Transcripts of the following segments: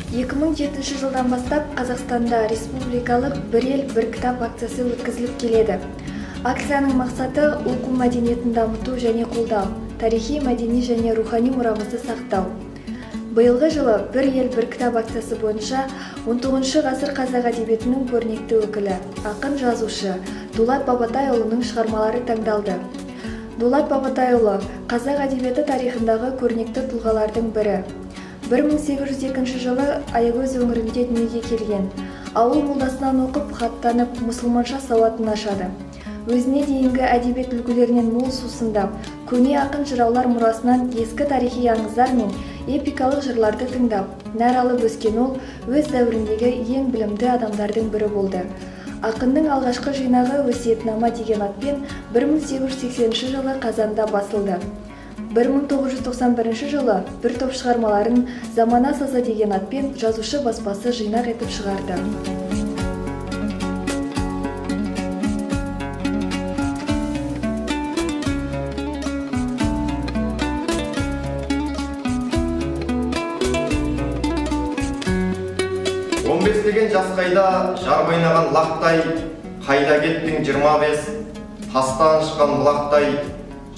2007 жылдан бастап Қазақстанда республикалық «Бір ел, бір кітап» акциясы өткізіліп келеді. Акцияның мақсаты оқу мәдениетін дамыту және қолдау, тарихи, мәдени және рухани мұрамызды сақтау. Биылғы жылы «Бір ел, бір кітап» акциясы бойынша 19 ғасыр қазақ әдебиетінің көрнекті өкілі, ақын жазушы Дулат Бабатайұлының шығармалары таңдалды. Дулат Бабатайұлы қазақ әдебиеті тарихындағы көрнекті тұлғалардың бірі. 1802 жылы Аягөз өңірінде дүниеге келген. Ауыл молдасынан оқып, хаттанып, мұсылманша сауатын ашады. Өзіне дейінгі әдебиет үлгілерінен мол сусындап, көне ақын жыраулар мұрасынан ескі тарихи аңыздар мен эпикалық жырларды тыңдап, нәр алып өскен ол өз дәуіріндегі ең білімді адамдардың бірі болды. Ақынның алғашқы жинағы «Өсиетнама» деген атпен 1880 жылы Қазанда басылды. 1991 жылы бір топ шығармаларын «Замана сазы» деген атпен жазушы баспасы жинақ етіп шығарды. Деген жас қайда жар ойнаған лақтай, қайда кеттің 25, тастан шыққан бұлақтай,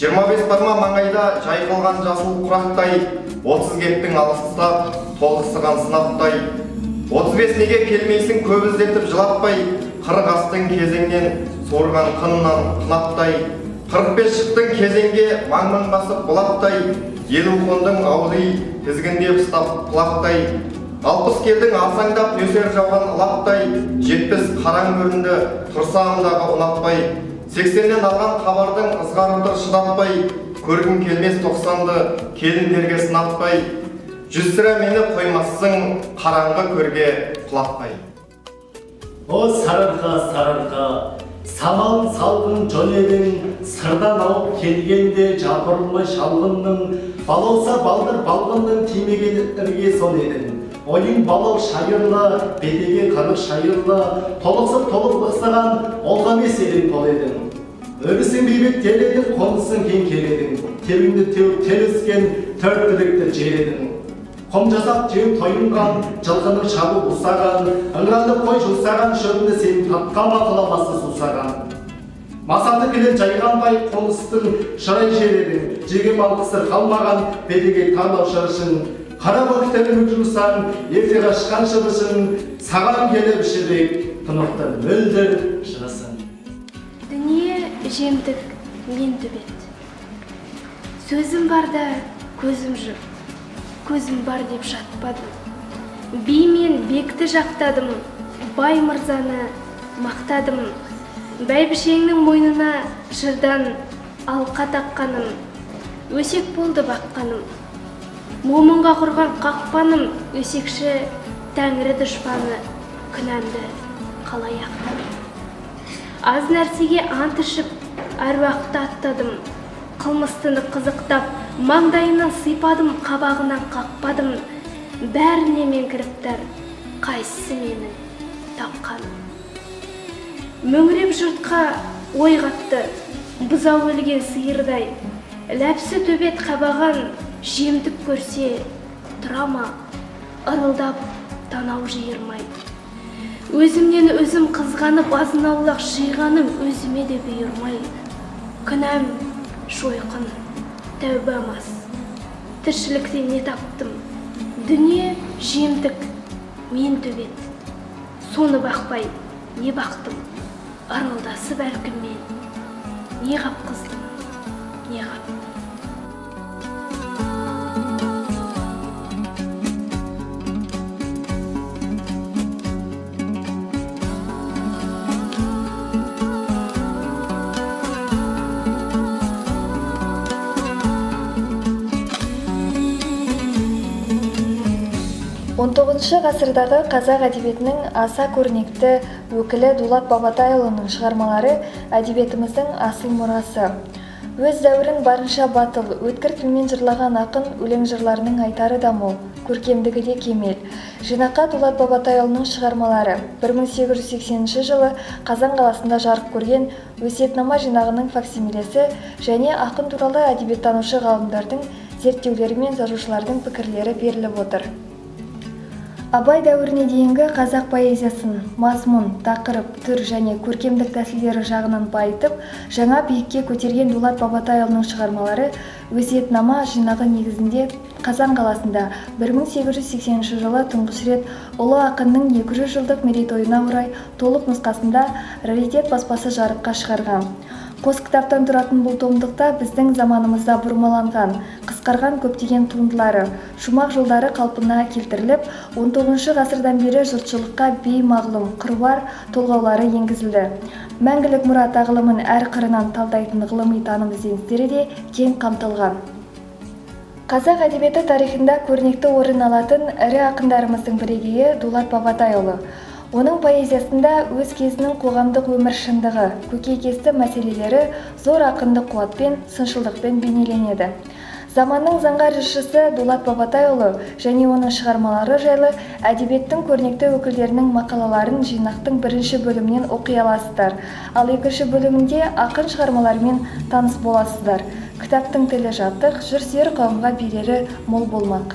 25 барма маңайда жайқалған жасыл құрақтай, 30 кеттің алыстап, толықсыған сынаптай, 35 неге келмейсің көп іздетіп жылатпай, 40 астың кезеңнен сорған қынынан қынаптай, 45 шықтың кезеңге маң-маң басып бұлақтай, 50 қондың ауды тізгіндеп ұстап құлақтай, 60 келдің асаңдап нөсер жауған лаптай, 70 қараң көрінді тұрсағымдағы ұнатпай, 80-нен алған хабардың ызғарымды шыдатпай, көргім келмес 90-ды келіндерге сынатпай, 100 сірә мені қоймассың қараңғы көрге құлатпай. О сарырға, сарырға, самалын салғын жон едің, сырдан ауып келгенде жапырылмай шалғынның, балауса балдыр балғынның тимеген ірге сон едің. Ойың балау шайырла, бетеге қанық шайырла, толықсып толық лықсаған олға мес елің тол едің. Өрісің бейбек тел едің, қонысың кең кел едің. Тебіңді теуіп тел өскен төрт түлікті жер едің. Қом жасап теуіп тойынған, жылқының шабы ұсаған, ыңғанды қой жұмсаған шөбінді сенің татқан мақыламасы сусаған. Масаты келен жайған бай қоныстың шырай жер едің. Жеге малқысыр қалмаған бетеге тарлау шырышың. Қара бөктерін үкілсаң, ерте қашқан шыбышың, саған келіп шірек, тұнықтан мөлдір шығысың. Дүние жемтік, мен төбет. Сөзім барда көзім жүр, көзім бар деп жатпадым. Би мен бекті жақтадым, бай мырзаны мақтадым. Бәйбішеңнің мойнына жырдан алқа таққаным, өсек болды баққаным. Момынға құрған қақпаным, өсекші тәңірі дұшпаны, күнәмді қалай ақтадым. Аз нәрсеге ант ішіп, әруақты аттадым, қылмыстыны қызықтап, маңдайынан сипадым, қабағынан қақпадым. Бәріне мен кіріптар, қайсысы менің тапқаным. Мөңіреп жұртқа ой қатты, бұзау өлген сиырдай, ләпсі төбет қабаған, жемдік көрсе тұрама, ырылдап танау жиырмай. Өзімнен өзім қызғанып, азынаулақ жиғаным өзіме де бұйырмай. Күнәм жойқын, тәубамас, тіршілікте не таптым? Дүние жемдік, мен төбет. Соны бақпай, не бақтым? Ырылдасы бәлкім мен, не қап қыздым, не қап? 19 ғасырдағы қазақ әдебиетінің аса көрнекті өкілі Дулат Бабатайұлының шығармалары әдебиетіміздің асыл мұрасы. Өз дәуірін барынша батыл, өткір тілмен жырлаған ақын өлең жырларының айтары да мол, көркемдігі де кемел. Жинаққа Дулат Бабатайұлының шығармалары 1880 жылы Қазан қаласында жарық көрген «Өсиетнама» жинағының факсимилесі және ақын туралы әдебиеттанушы ғалымдардың зерттеулері мен жазушылардың пікірлері беріліп отыр. Абай дәуіріне дейінгі қазақ поэзиясын мазмұн, тақырып, түр және көркемдік тәсілдері жағынан байытып, жаңа биікке көтерген Дулат Бабатайұлының шығармалары өсиетнама жинағы негізінде Қазан қаласында 1880 жылы тұңғыш рет ұлы ақынның 200 жылдық мерейтойына орай толық нұсқасында раритет баспасы жарыққа шығарған. Қос кітаптан тұратын бұл томдықта біздің заманымызда бұрмаланған, қысқарған көптеген туындылары, шумақ жолдары қалпына келтіріліп, 19 ғасырдан бері жұртшылыққа беймағлұм, қыруар толғаулары енгізілді. Мәңгілік мұра тағылымын әр қырынан талдайтын ғылыми таным ізденістері де кең қамтылған. Қазақ әдебиеті тарихында көрнекті орын алатын ірі ақындарымыздың бірегейі Дулат Бабатайұлы. Оның поэзиясында өз кезінің қоғамдық өмір шындығы, көкейкесті мәселелері зор ақындық қуатпен, сыншылдықпен бейнеленеді. Заманның заңғар жыршысы Дулат Бабатайұлы және оның шығармалары жайлы әдебиеттің көрнекті өкілдерінің мақалаларын жинақтың бірінші бөлімінен оқи аласыздар, ал екінші бөлімінде ақын шығармаларымен таныс боласыздар. Кітаптың тілі жатық, жыр сүйер қауымға берері мол болмақ.